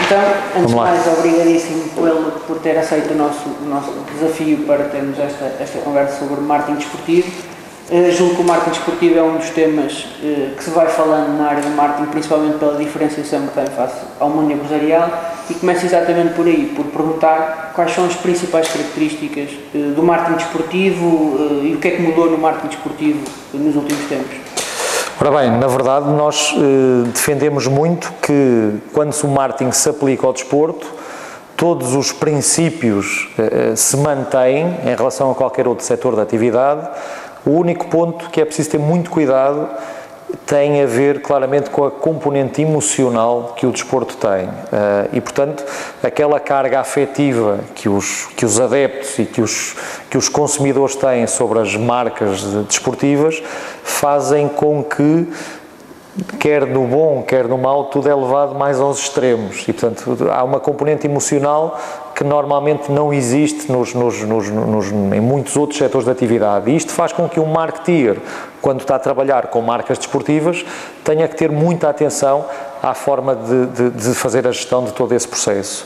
Então, antes de mais, obrigadíssimo por ter aceito o nosso desafio para termos esta conversa sobre marketing desportivo. Julgo que o marketing desportivo é um dos temas que se vai falando na área do marketing, principalmente pela diferenciação que tem face ao mundo empresarial, e começo exatamente por aí, por perguntar quais são as principais características do marketing desportivo e o que é que mudou no marketing desportivo nos últimos tempos. Ora bem, na verdade nós defendemos muito que quando o marketing se aplica ao desporto, todos os princípios se mantêm em relação a qualquer outro setor da atividade. O único ponto que é preciso ter muito cuidado tem a ver claramente com a componente emocional que o desporto tem e, portanto, aquela carga afetiva que os adeptos e que os consumidores têm sobre as marcas desportivas fazem com que, quer no bom, quer no mau, tudo é levado mais aos extremos e, portanto, há uma componente emocional que normalmente não existe em muitos outros setores de atividade. E isto faz com que um marketeer, quando está a trabalhar com marcas desportivas, tenha que ter muita atenção à forma de fazer a gestão de todo esse processo.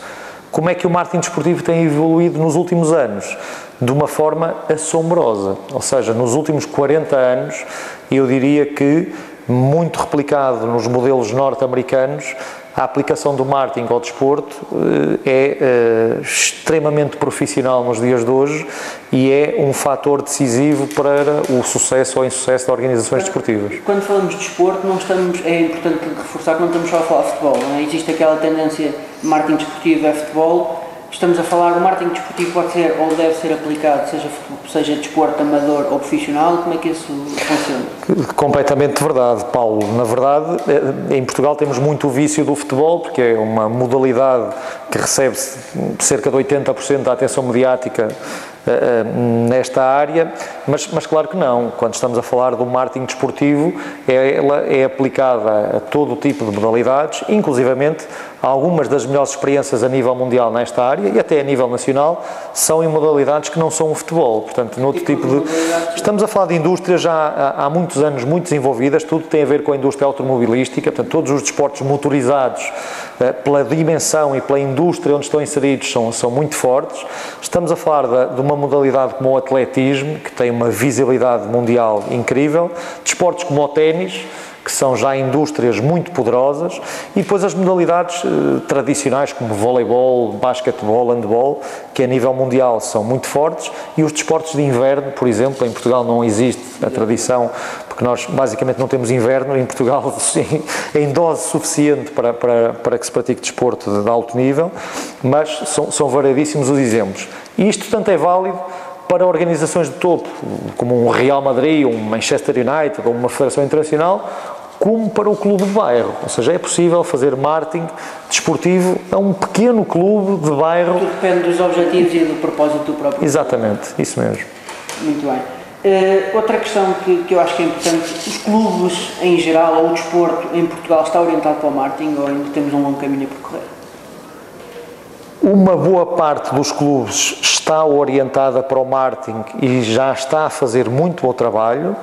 Como é que o marketing desportivo tem evoluído nos últimos anos? De uma forma assombrosa. Ou seja, nos últimos 40 anos, eu diria que, muito replicado nos modelos norte-americanos, a aplicação do marketing ao desporto é extremamente profissional nos dias de hoje e é um fator decisivo para o sucesso ou insucesso de organizações desportivas. Quando falamos de desporto, é importante reforçar que não estamos só a falar de futebol, não é? Existe aquela tendência de marketing desportivo é futebol. Estamos a falar, o marketing desportivo pode ser ou deve ser aplicado, seja desporto amador ou profissional. Como é que isso funciona? Completamente verdade, Paulo. Na verdade, em Portugal temos muito o vício do futebol, porque é uma modalidade que recebe cerca de 80% da atenção mediática nesta área, mas claro que não. Quando estamos a falar do marketing desportivo, ela é aplicada a todo o tipo de modalidades, inclusivamente algumas das melhores experiências a nível mundial nesta área e até a nível nacional são em modalidades que não são o futebol. Portanto, noutro tipo de... Estamos a falar de indústrias já há muitos anos muito desenvolvidas, tudo tem a ver com a indústria automobilística, portanto, todos os desportos motorizados, pela dimensão e pela indústria onde estão inseridos, são muito fortes. Estamos a falar de uma modalidade como o atletismo, que tem uma visibilidade mundial incrível, desportos como o ténis, que são já indústrias muito poderosas, e depois as modalidades tradicionais como voleibol, basquetebol, handball, que a nível mundial são muito fortes, e os desportos de inverno, por exemplo, em Portugal não existe a tradição, porque nós basicamente não temos inverno em Portugal em dose suficiente para que se pratique desporto de alto nível, mas são variedíssimos os exemplos. E isto tanto é válido para organizações de topo, como um Real Madrid, um Manchester United ou uma federação internacional, como para o clube de bairro. Ou seja, é possível fazer marketing desportivo a um pequeno clube de bairro. Tudo depende dos objetivos e do propósito do próprio. Exatamente, isso mesmo. Muito bem. Outra questão que eu acho que é importante, os clubes em geral, ou o desporto em Portugal, está orientado para o marketing ou ainda temos um longo caminho a percorrer? Uma boa parte dos clubes está orientada para o marketing e já está a fazer muito bom trabalho.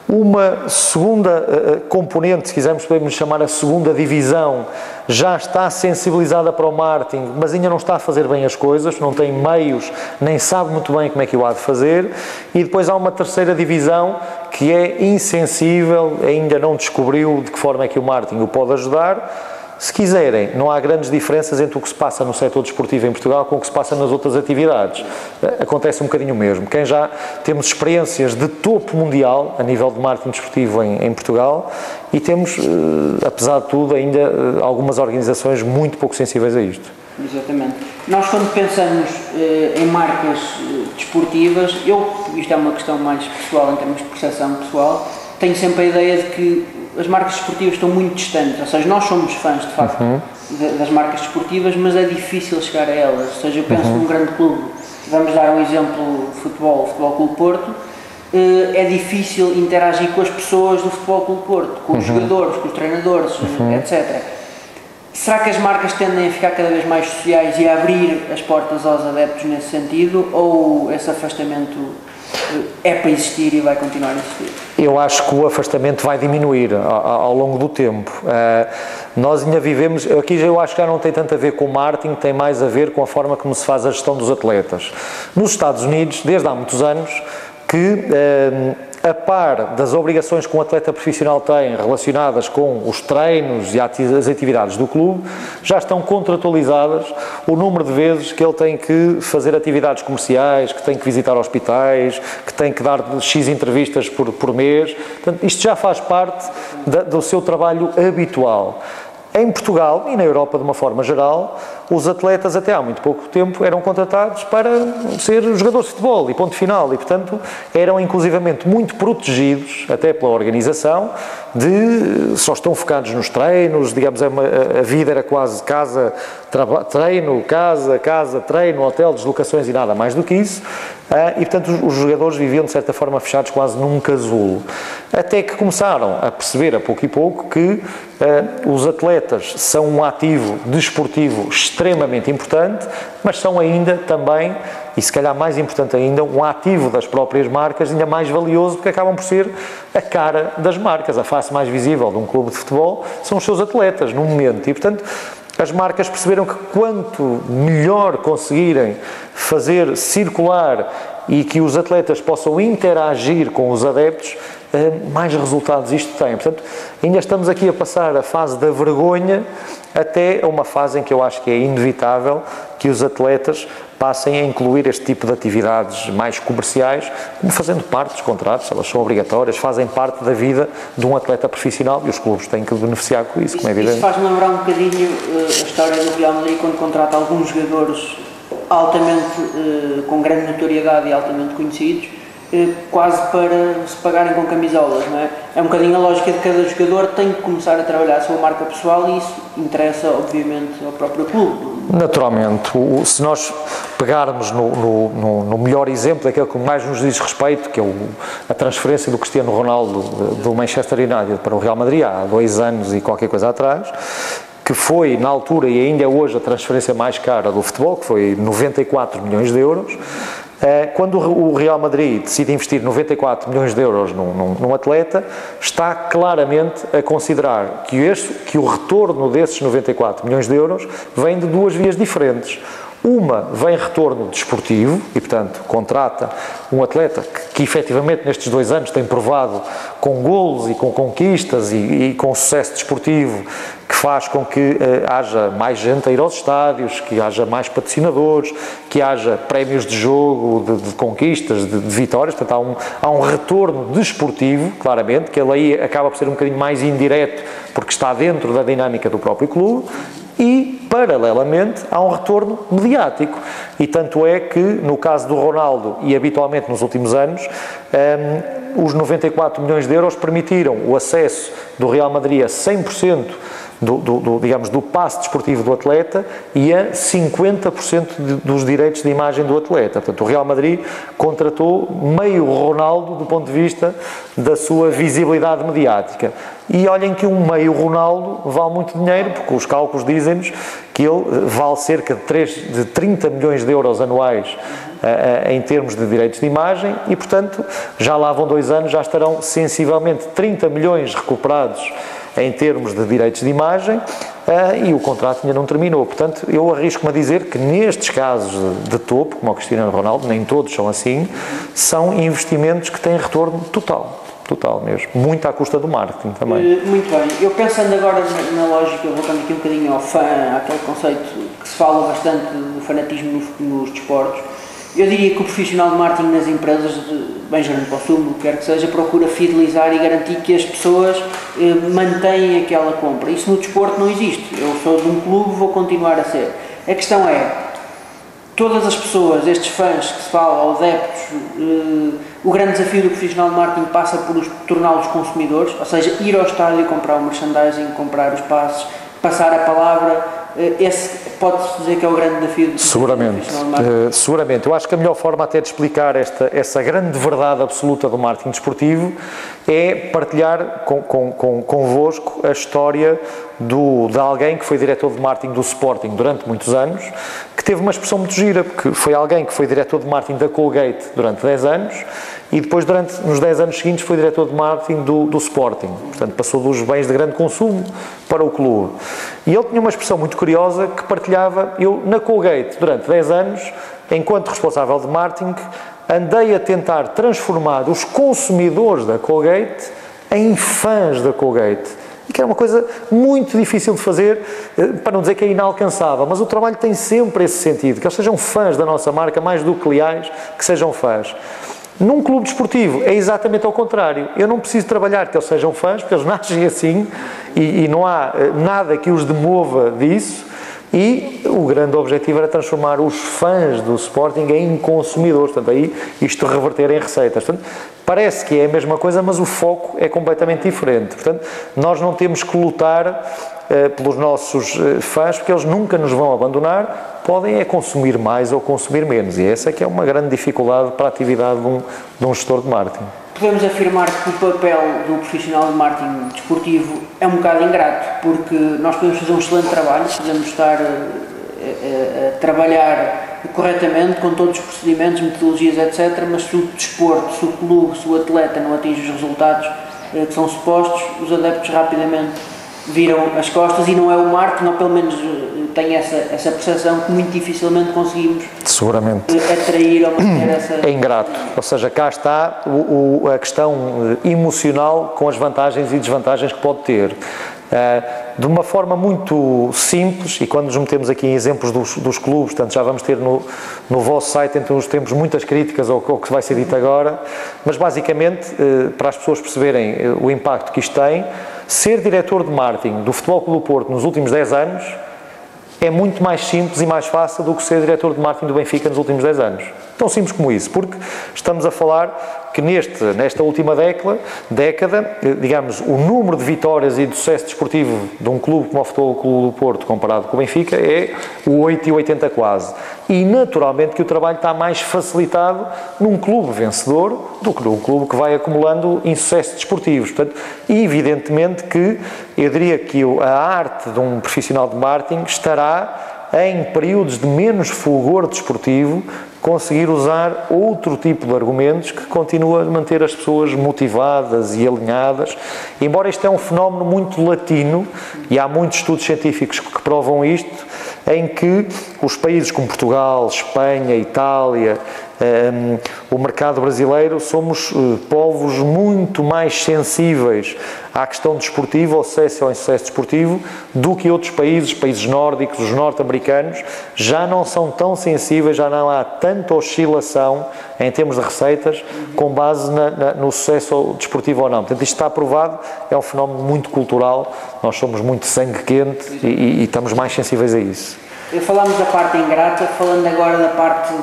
Uma segunda componente, se quisermos podemos chamar a segunda divisão, já está sensibilizada para o marketing, mas ainda não está a fazer bem as coisas, não tem meios, nem sabe muito bem como é que o há de fazer. E depois há uma terceira divisão que é insensível, ainda não descobriu de que forma é que o marketing o pode ajudar. Se quiserem, não há grandes diferenças entre o que se passa no setor desportivo em Portugal com o que se passa nas outras atividades. Acontece um bocadinho o mesmo. Quem já temos experiências de topo mundial a nível de marketing desportivo em Portugal e temos, apesar de tudo, ainda algumas organizações muito pouco sensíveis a isto. Exatamente. Nós quando pensamos em marcas desportivas, isto é uma questão mais pessoal em termos de percepção pessoal, tenho sempre a ideia de que as marcas desportivas estão muito distantes, ou seja, nós somos fãs de facto das marcas desportivas, mas é difícil chegar a elas. Ou seja, eu penso num grande clube, vamos dar um exemplo, o Futebol Clube Porto, é difícil interagir com as pessoas do Futebol Clube Porto, com os jogadores, com os treinadores, etc. Será que as marcas tendem a ficar cada vez mais sociais e a abrir as portas aos adeptos nesse sentido, ou esse afastamento é para existir e vai continuar a existir? Eu acho que o afastamento vai diminuir ao longo do tempo. Nós ainda vivemos, aqui eu acho que já não tem tanto a ver com o marketing, tem mais a ver com a forma como se faz a gestão dos atletas. Nos Estados Unidos, desde há muitos anos, que a par das obrigações que um atleta profissional tem relacionadas com os treinos e as atividades do clube, já estão contratualizadas o número de vezes que ele tem que fazer atividades comerciais, que tem que visitar hospitais, que tem que dar X entrevistas por mês. Portanto, isto já faz parte do seu trabalho habitual. Em Portugal e na Europa, de uma forma geral, os atletas até há muito pouco tempo eram contratados para ser jogadores de futebol e ponto final, e portanto eram inclusivamente muito protegidos, até pela organização, de só estão focados nos treinos, digamos, a vida era quase casa, treino, casa, treino, hotel, deslocações e nada mais do que isso, e portanto os jogadores viviam de certa forma fechados quase num casulo, até que começaram a perceber a pouco e pouco que os atletas são um ativo desportivo extremamente importante, mas são ainda também, e se calhar mais importante ainda, um ativo das próprias marcas, ainda mais valioso, porque acabam por ser a cara das marcas, a face mais visível de um clube de futebol são os seus atletas, no momento, e portanto as marcas perceberam que quanto melhor conseguirem fazer circular e que os atletas possam interagir com os adeptos, mais resultados isto tem. Portanto, ainda estamos aqui a passar a fase da vergonha até a uma fase em que eu acho que é inevitável que os atletas passem a incluir este tipo de atividades mais comerciais, como fazendo parte dos contratos, elas são obrigatórias, fazem parte da vida de um atleta profissional e os clubes têm que beneficiar com isso, como é evidente. Isso faz-me lembrar um bocadinho a história do Real Madrid quando contrata alguns jogadores altamente, com grande notoriedade e altamente conhecidos, quase para se pagarem com camisolas, não é? É um bocadinho a lógica de cada jogador tem que começar a trabalhar a sua marca pessoal e isso interessa, obviamente, ao próprio clube. Naturalmente, se nós pegarmos no melhor exemplo, aquele que mais nos diz respeito, que é a transferência do Cristiano Ronaldo do Manchester United para o Real Madrid há 2 anos e qualquer coisa atrás, que foi, na altura e ainda é hoje, a transferência mais cara do futebol, que foi 94 milhões de euros, quando o Real Madrid decide investir 94 milhões de euros num atleta, está claramente a considerar que o retorno desses 94 milhões de euros vem de 2 vias diferentes. Uma vem retorno desportivo e, portanto, contrata um atleta que efetivamente nestes 2 anos tem provado com golos e com conquistas e com sucesso desportivo que faz com que haja mais gente a ir aos estádios, que haja mais patrocinadores, que haja prémios de jogo, de conquistas, de vitórias. Portanto, há um retorno desportivo, claramente, que ele aí acaba por ser um bocadinho mais indireto porque está dentro da dinâmica do próprio clube. E, paralelamente, há um retorno mediático. E tanto é que, no caso do Ronaldo, e habitualmente nos últimos anos, os 94 milhões de euros permitiram o acesso do Real Madrid a 100% do passe desportivo do atleta e a 50% dos direitos de imagem do atleta. Portanto, o Real Madrid contratou meio Ronaldo do ponto de vista da sua visibilidade mediática. E olhem que um meio Ronaldo vale muito dinheiro, porque os cálculos dizem-nos que ele vale cerca de 30 milhões de euros anuais em termos de direitos de imagem e, portanto, já lá vão 2 anos, já estarão sensivelmente 30 milhões recuperados em termos de direitos de imagem e o contrato ainda não terminou. Portanto, eu arrisco-me a dizer que nestes casos de topo, como o Cristiano Ronaldo, nem todos são assim, são investimentos que têm retorno total mesmo, muito à custa do marketing também. Muito bem, eu pensando agora na lógica, voltando aqui um bocadinho ao fã, àquele conceito que se fala bastante do fanatismo nos desportos, eu diria que o profissional de marketing nas empresas de bens de grande consumo, o que quer que seja, procura fidelizar e garantir que as pessoas mantêm aquela compra. Isso no desporto não existe. Eu sou de um clube, vou continuar a ser. A questão é, todas as pessoas, estes fãs que se fala, adeptos, o grande desafio do profissional de marketing passa por torná-los consumidores, ou seja, ir ao estádio, comprar o merchandising, comprar os passes, passar a palavra esse pode-se dizer que é o grande desafio do Seguramente, seguramente. Eu acho que a melhor forma até de explicar essa grande verdade absoluta do marketing desportivo é partilhar convosco a história de alguém que foi diretor de marketing do Sporting durante muitos anos, que teve uma expressão muito gira, porque foi alguém que foi diretor de marketing da Colgate durante 10 anos e depois, nos 10 anos seguintes, foi diretor de marketing do Sporting. Portanto, passou dos bens de grande consumo para o clube. E ele tinha uma expressão muito curiosa que partilhava: eu, na Colgate, durante 10 anos, enquanto responsável de marketing, andei a tentar transformar os consumidores da Colgate em fãs da Colgate. E que era uma coisa muito difícil de fazer, para não dizer que é inalcançável, mas o trabalho tem sempre esse sentido, que eles sejam fãs da nossa marca, mais do que leais, que sejam fãs. Num clube desportivo é exatamente ao contrário. Eu não preciso trabalhar que eles sejam fãs, porque eles nascem assim e não há nada que os demova disso. E o grande objetivo era transformar os fãs do Sporting em consumidores, portanto, aí isto reverter em receitas. Portanto, parece que é a mesma coisa, mas o foco é completamente diferente. Portanto, nós não temos que lutar pelos nossos fãs, porque eles nunca nos vão abandonar, podem é consumir mais ou consumir menos. E essa é que é uma grande dificuldade para a atividade de um gestor de marketing. Podemos afirmar que o papel do profissional de marketing desportivo é um bocado ingrato, porque nós podemos fazer um excelente trabalho, podemos estar a trabalhar corretamente com todos os procedimentos, metodologias, etc., mas se o desporto, se o clube, se o atleta não atinge os resultados que são supostos, os adeptos rapidamente viram as costas, e não é o marketing, ou pelo menos tem essa percepção, que muito dificilmente conseguimos seguramente atrair ou manter essa... É ingrato, ou seja, cá está a questão emocional com as vantagens e desvantagens que pode ter. De uma forma muito simples, e quando nos metemos aqui em exemplos dos clubes, portanto já vamos ter no vosso site, então temos muitas críticas ao que vai ser dito agora, mas basicamente, para as pessoas perceberem o impacto que isto tem, ser diretor de marketing do Futebol Clube do Porto nos últimos 10 anos é muito mais simples e mais fácil do que ser diretor de marketing do Benfica nos últimos 10 anos. Tão simples como isso, porque estamos a falar que nesta última década, digamos, o número de vitórias e de sucesso desportivo de um clube como o Futebol Clube do Porto comparado com o Benfica é o 8,80 quase. E naturalmente que o trabalho está mais facilitado num clube vencedor do que num clube que vai acumulando insucessos desportivos. Portanto, evidentemente que eu diria que a arte de um profissional de marketing estará em períodos de menos fulgor desportivo, conseguir usar outro tipo de argumentos que continua a manter as pessoas motivadas e alinhadas. Embora isto é um fenómeno muito latino, e há muitos estudos científicos que provam isto, em que os países como Portugal, Espanha, Itália, o mercado brasileiro, somos povos muito mais sensíveis à questão desportiva, ao sucesso e ao insucesso desportivo, do que outros países nórdicos, os norte-americanos, já não são tão sensíveis, já não há tanta oscilação em termos de receitas com base no sucesso desportivo ou não. Portanto, isto está provado, é um fenómeno muito cultural, nós somos muito sangue quente e estamos mais sensíveis a isso. Falámos da parte ingrata, falando agora da parte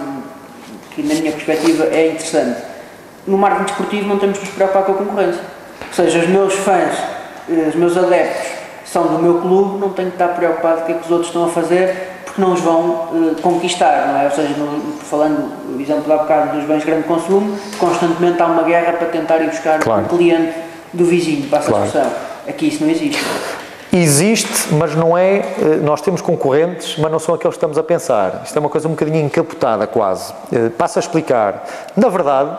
que, na minha perspectiva, é interessante. No marketing desportivo não temos que nos preocupar com a concorrência. Ou seja, os meus fãs, os meus adeptos são do meu clube, não tenho que estar preocupado com o que é que os outros estão a fazer, porque não os vão conquistar, não é? Ou seja, falando o exemplo de há bocado dos bens de grande consumo, constantemente há uma guerra para tentar ir buscar um cliente do vizinho, passa a expressão. Aqui isso não existe. Existe, mas não é, nós temos concorrentes, mas não são aqueles que estamos a pensar. Isto é uma coisa um bocadinho encapotada quase. Passo a explicar. Na verdade,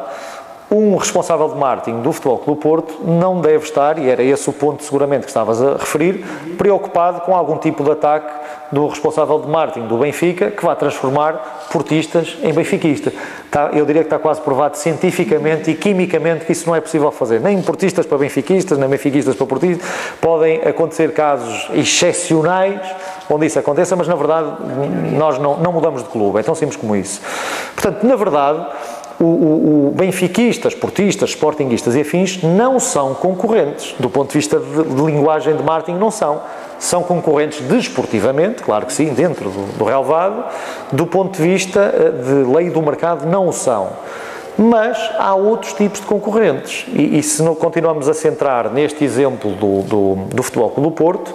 um responsável de marketing do Futebol Clube do Porto não deve estar, e era esse o ponto seguramente que estavas a referir, preocupado com algum tipo de ataque do responsável de marketing do Benfica, que vai transformar portistas em benfiquistas. Eu diria que está quase provado cientificamente e quimicamente que isso não é possível fazer. Nem portistas para benfiquistas, nem benfiquistas para portistas. Podem acontecer casos excepcionais onde isso aconteça, mas na verdade nós não mudamos de clube, é tão simples como isso. Portanto, na verdade, o benfiquistas, portistas, sportinguistas e afins não são concorrentes. Do ponto de vista de linguagem de marketing, não são. São concorrentes desportivamente, claro que sim, dentro do relevado. Do ponto de vista de lei do mercado, não o são. Mas há outros tipos de concorrentes. E se não continuamos a centrar neste exemplo do Futebol Clube do Porto,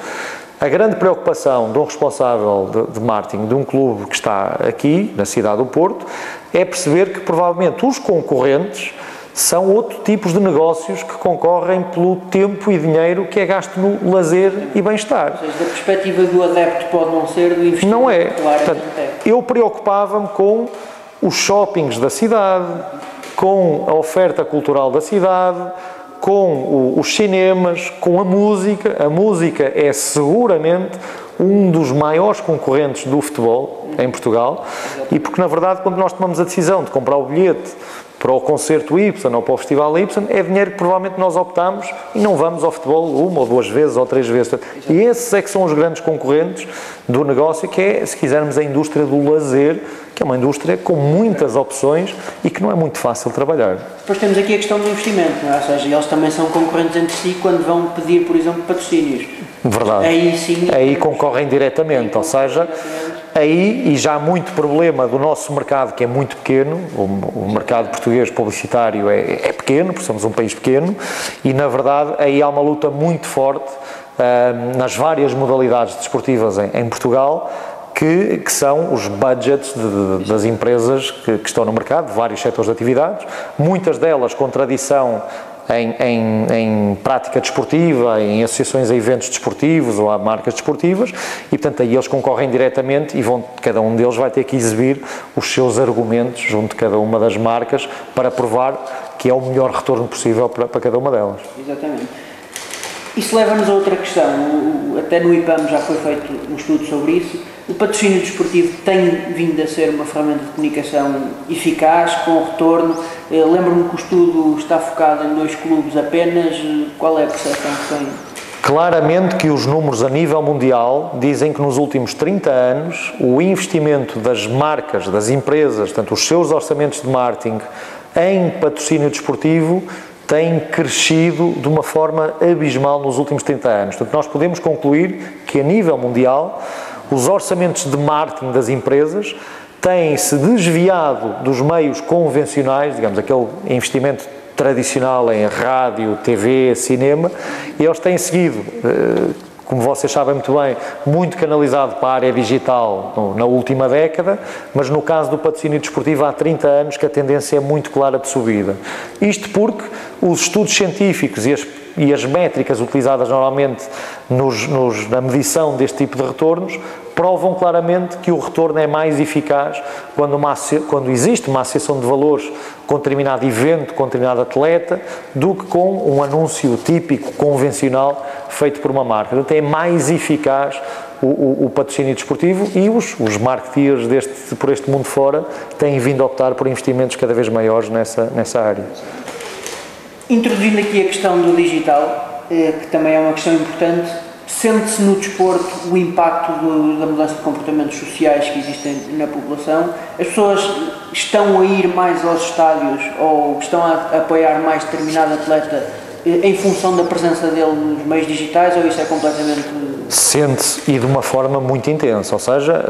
A grande preocupação de um responsável de marketing de um clube que está aqui, na cidade do Porto, é perceber que provavelmente os concorrentes são outros tipos de negócios que concorrem pelo tempo e dinheiro que é gasto no lazer e bem-estar. Ou seja, da perspectiva do adepto pode não ser, do investimento. Não é. Portanto, eu preocupava-me com os shoppings da cidade, com a oferta cultural da cidade, com os cinemas, com a música. A música é seguramente um dos maiores concorrentes do futebol em Portugal, e porque na verdade quando nós tomamos a decisão de comprar o bilhete para o concerto Y ou para o festival Y, é dinheiro que provavelmente nós optamos e não vamos ao futebol uma ou duas vezes ou três vezes. E esses é que são os grandes concorrentes do negócio, que é, se quisermos, a indústria do lazer, que é uma indústria com muitas opções e que não é muito fácil trabalhar. Depois temos aqui a questão do investimento, não é? Ou seja, eles também são concorrentes entre si quando vão pedir, por exemplo, patrocínios. Verdade. Aí sim. Aí concorrem diretamente, ou seja, aí, e já há muito problema do nosso mercado, que é muito pequeno, o mercado português publicitário é pequeno, porque somos um país pequeno, e na verdade aí há uma luta muito forte nas várias modalidades desportivas em Portugal, que são os budgets das empresas que estão no mercado, de vários setores de atividades, muitas delas com tradição em prática desportiva, em associações a eventos desportivos ou a marcas desportivas, e portanto aí eles concorrem diretamente e cada um deles vai ter que exibir os seus argumentos junto de cada uma das marcas para provar que é o melhor retorno possível para cada uma delas. Exatamente. Isso leva-nos a outra questão, até no IPAM já foi feito um estudo sobre isso. O patrocínio desportivo tem vindo a ser uma ferramenta de comunicação eficaz, com retorno. Lembro-me que o estudo está focado em 2 clubes apenas. Qual é a percepção que tem? Claramente que os números a nível mundial dizem que nos últimos 30 anos o investimento das marcas, das empresas, portanto os seus orçamentos de marketing em patrocínio desportivo tem crescido de uma forma abismal nos últimos 30 anos. Portanto, nós podemos concluir que a nível mundial os orçamentos de marketing das empresas têm-se desviado dos meios convencionais, digamos, aquele investimento tradicional em rádio, TV, cinema, e eles têm seguido, como vocês sabem muito bem, muito canalizado para a área digital na última década, mas no caso do patrocínio desportivo há 30 anos que a tendência é muito clara de subida. Isto porque os estudos científicos e as métricas utilizadas normalmente na medição deste tipo de retornos provam claramente que o retorno é mais eficaz quando existe uma associação de valores com determinado evento, com determinado atleta, do que com um anúncio típico, convencional, feito por uma marca. Portanto, é mais eficaz o patrocínio desportivo, e os marketeers por este mundo fora têm vindo a optar por investimentos cada vez maiores nessa área. Introduzindo aqui a questão do digital, que também é uma questão importante, sente-se no desporto o impacto da mudança de comportamentos sociais que existem na população? As pessoas estão a ir mais aos estádios ou estão a apoiar mais determinado atleta em função da presença dele nos meios digitais, ou isso é completamente... Sente-se, e de uma forma muito intensa, ou seja,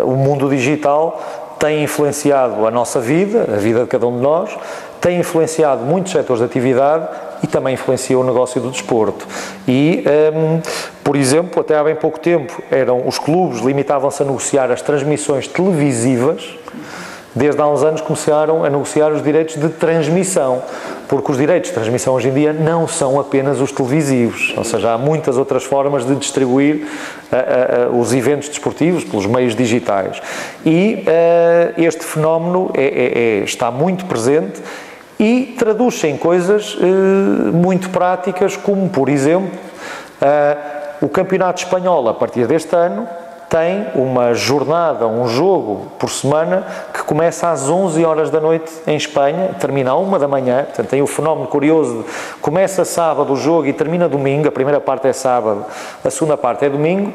o mundo digital tem influenciado a nossa vida, a vida de cada um de nós, tem influenciado muitos setores de atividade e também influencia o negócio do desporto. E, por exemplo, até há bem pouco tempo, os clubes limitavam-se a negociar as transmissões televisivas. Desde há uns anos começaram a negociar os direitos de transmissão, porque os direitos de transmissão hoje em dia não são apenas os televisivos, ou seja, há muitas outras formas de distribuir os eventos desportivos pelos meios digitais. E este fenómeno está muito presente e traduz-se em coisas muito práticas, como, por exemplo, o Campeonato Espanhol, a partir deste ano, tem uma jornada, um jogo por semana que começa às 11 horas da noite em Espanha, termina à 1 da manhã, portanto tem o fenómeno curioso de começa sábado o jogo e termina domingo, a primeira parte é sábado, a segunda parte é domingo.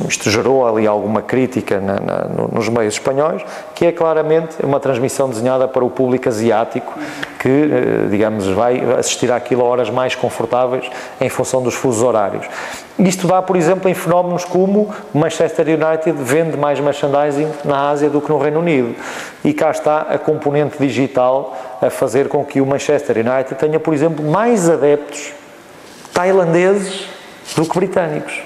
Isto gerou ali alguma crítica nos meios espanhóis, que é claramente uma transmissão desenhada para o público asiático, que, digamos, vai assistir àquilo a horas mais confortáveis em função dos fusos horários. Isto dá, por exemplo, em fenómenos como o Manchester United vende mais merchandising na Ásia do que no Reino Unido. E cá está a componente digital a fazer com que o Manchester United tenha, por exemplo, mais adeptos tailandeses do que britânicos.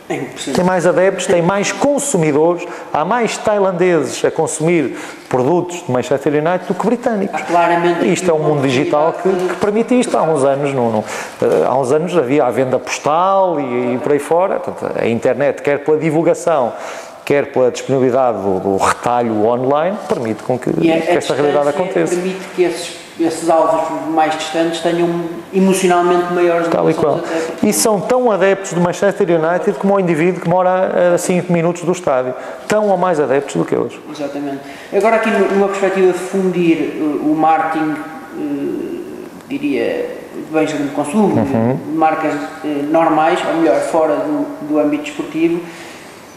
Tem mais adeptos, tem mais consumidores, há mais tailandeses a consumir produtos de Manchester United do que britânicos. Isto é um mundo digital que permite isto. Há uns anos havia a venda postal e por aí fora. Portanto, a internet, quer pela divulgação, quer pela disponibilidade do retalho online, permite com que esta realidade aconteça. Permite que esses alvos mais distantes tenham emocionalmente maiores tal e qual. E são tão adeptos do Manchester United como o indivíduo que mora a 5 minutos do estádio. Tão ou mais adeptos do que eles. Exatamente. Agora aqui numa perspectiva de fundir o marketing, diria, de bens de grande consumo, de marcas normais, ou melhor, fora do âmbito desportivo,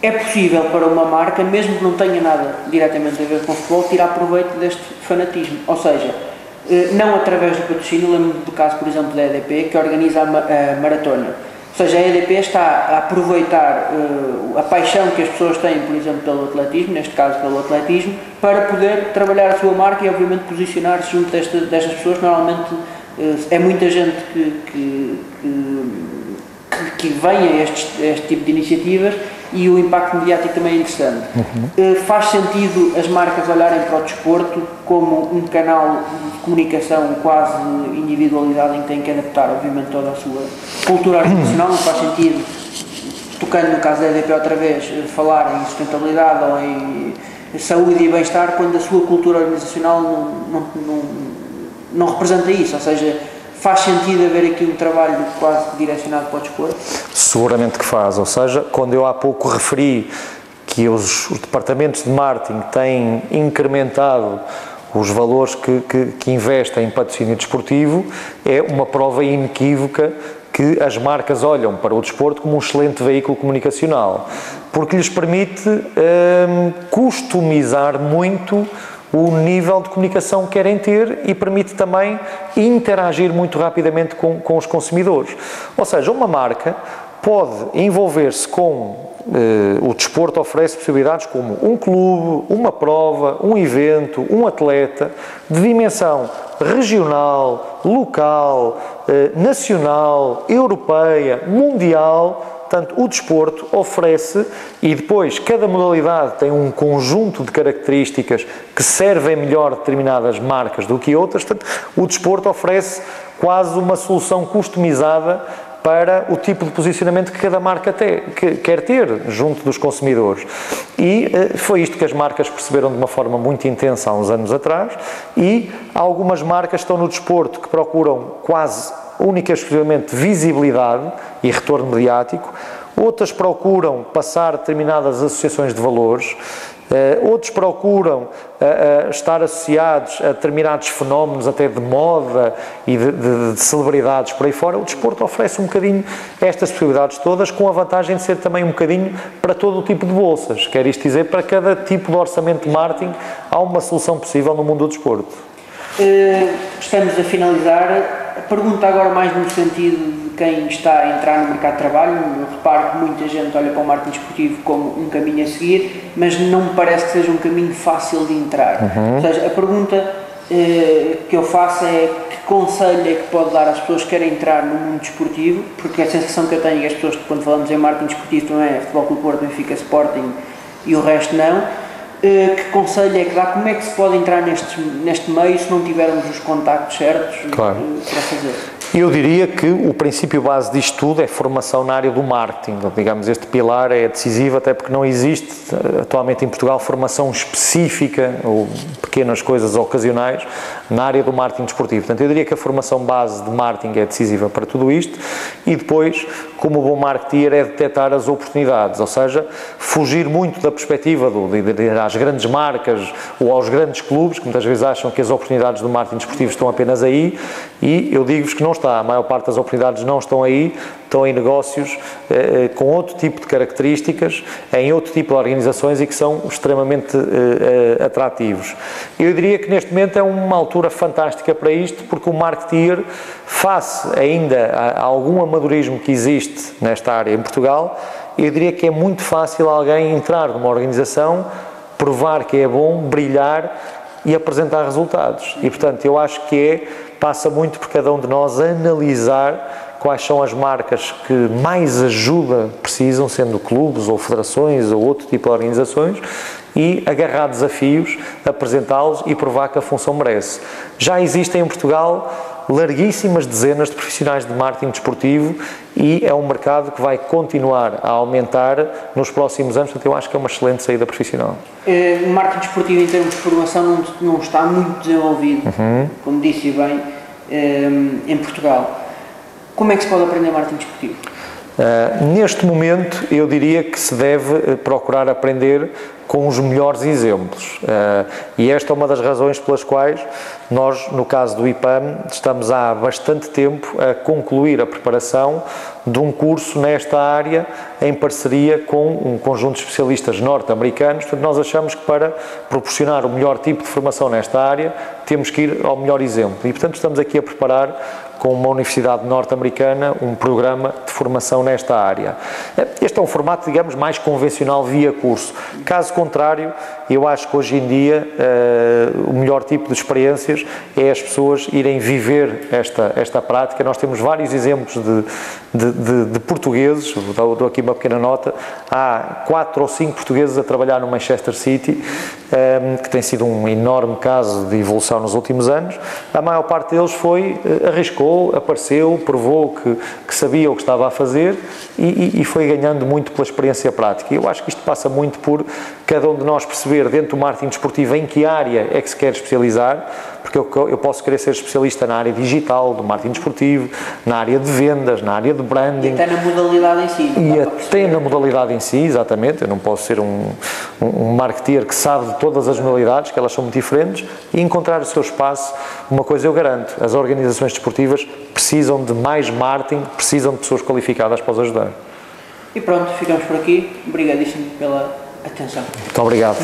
é possível para uma marca, mesmo que não tenha nada diretamente a ver com o futebol, tirar proveito deste fanatismo. Ou seja, não através do patrocínio. Lembro do caso, por exemplo, da EDP, que organiza a maratona. Ou seja, a EDP está a aproveitar a paixão que as pessoas têm, por exemplo, pelo atletismo, neste caso pelo atletismo, para poder trabalhar a sua marca e, obviamente, posicionar-se junto destas pessoas. Normalmente é muita gente que vem a este tipo de iniciativas, e o impacto mediático também é interessante. Faz sentido as marcas olharem para o desporto como um canal de comunicação quase individualizado, em que têm que adaptar, obviamente, toda a sua cultura organizacional. Não faz sentido, tocando no caso da EDP outra vez, falar em sustentabilidade ou em saúde e bem-estar, quando a sua cultura organizacional não representa isso. Ou seja, faz sentido haver aqui um trabalho quase direcionado para o desporto? Seguramente que faz. Ou seja, quando eu há pouco referi que os departamentos de marketing têm incrementado os valores que investem em patrocínio desportivo, é uma prova inequívoca que as marcas olham para o desporto como um excelente veículo comunicacional, porque lhes permite customizar muito o nível de comunicação que querem ter e permite também interagir muito rapidamente com os consumidores. Ou seja, uma marca pode envolver-se com o desporto, oferece possibilidades como um clube, uma prova, um evento, um atleta de dimensão regional, local, nacional, europeia, mundial. Portanto, o desporto oferece, e depois cada modalidade tem um conjunto de características que servem melhor determinadas marcas do que outras. Portanto, o desporto oferece quase uma solução customizada para o tipo de posicionamento que cada marca quer ter junto dos consumidores. E foi isto que as marcas perceberam de uma forma muito intensa há uns anos atrás, e algumas marcas estão no desporto que procuram quase única e exclusivamente visibilidade e retorno mediático, outras procuram passar determinadas associações de valores, outros procuram estar associados a determinados fenómenos até de moda e de celebridades por aí fora. O desporto oferece um bocadinho estas possibilidades todas, com a vantagem de ser também um bocadinho para todo o tipo de bolsas. Quer isto dizer, para cada tipo de orçamento de marketing há uma solução possível no mundo do desporto. Estamos a finalizar. A pergunta agora mais no sentido de quem está a entrar no mercado de trabalho. Eu reparo que muita gente olha para o marketing desportivo como um caminho a seguir, mas não me parece que seja um caminho fácil de entrar. Ou seja, a pergunta que eu faço é: que conselho é que pode dar às pessoas que querem entrar no mundo desportivo? Porque a sensação que eu tenho é que as pessoas, quando falamos em marketing desportivo, não é Futebol Clube Porto, Benfica, Sporting e o resto não. Que conselho é que dá? Como é que se pode entrar neste meio se não tivermos os contactos certos para fazer? Eu diria que o princípio base disto tudo é formação na área do marketing. Digamos, este pilar é decisivo, até porque não existe atualmente em Portugal formação específica ou pequenas coisas ocasionais na área do marketing desportivo. Portanto, eu diria que a formação base de marketing é decisiva para tudo isto, e depois, como o bom marketeer, é detectar as oportunidades, ou seja, fugir muito da perspectiva de ir às grandes marcas ou aos grandes clubes, que muitas vezes acham que as oportunidades do marketing desportivo estão apenas aí, e eu digo-vos que não está. A maior parte das oportunidades não estão aí, estão em negócios com outro tipo de características, em outro tipo de organizações, e que são extremamente atrativos. Eu diria que neste momento é uma altura fantástica para isto, porque o marketeer, face ainda a algum amadorismo que existe nesta área em Portugal, eu diria que é muito fácil alguém entrar numa organização, provar que é bom, brilhar e apresentar resultados. E, portanto, eu acho que passa muito por cada um de nós analisar quais são as marcas que mais ajuda precisam, sendo clubes ou federações ou outro tipo de organizações, e agarrar desafios, apresentá-los e provar que a função merece. Já existem em Portugal larguíssimas dezenas de profissionais de marketing desportivo e é um mercado que vai continuar a aumentar nos próximos anos, portanto eu acho que é uma excelente saída profissional. O marketing desportivo em termos de formação não está muito desenvolvido, como disse bem, em Portugal. Como é que se pode aprender marketing desportivo? Neste momento eu diria que se deve procurar aprender com os melhores exemplos e esta é uma das razões pelas quais nós, no caso do IPAM, estamos há bastante tempo a concluir a preparação de um curso nesta área em parceria com um conjunto de especialistas norte-americanos. Portanto, nós achamos que para proporcionar o melhor tipo de formação nesta área temos que ir ao melhor exemplo e, portanto, estamos aqui a preparar com uma universidade norte-americana um programa de formação nesta área. Este é um formato, digamos, mais convencional via curso. Caso contrário, eu acho que hoje em dia o melhor tipo de experiências é as pessoas irem viver esta prática. Nós temos vários exemplos de portugueses, dou aqui uma pequena nota, há 4 ou 5 portugueses a trabalhar no Manchester City, que tem sido um enorme caso de evolução nos últimos anos. A maior parte deles arriscou, apareceu, provou que sabia o que estava a fazer e foi ganhando muito pela experiência prática. Eu acho que isto passa muito por cada um de nós perceber dentro do marketing desportivo em que área é que se quer especializar, porque eu posso querer ser especialista na área digital, do marketing desportivo, na área de vendas, na área de branding. E até na modalidade em si. E até na modalidade em si, exatamente. Eu não posso ser um marketeer que sabe de todas as modalidades, que elas são muito diferentes, e encontrar o seu espaço. Uma coisa eu garanto, as organizações desportivas precisam de mais marketing, precisam de pessoas qualificadas para os ajudar. E pronto, ficamos por aqui. Obrigadíssimo pela atenção. Muito obrigado.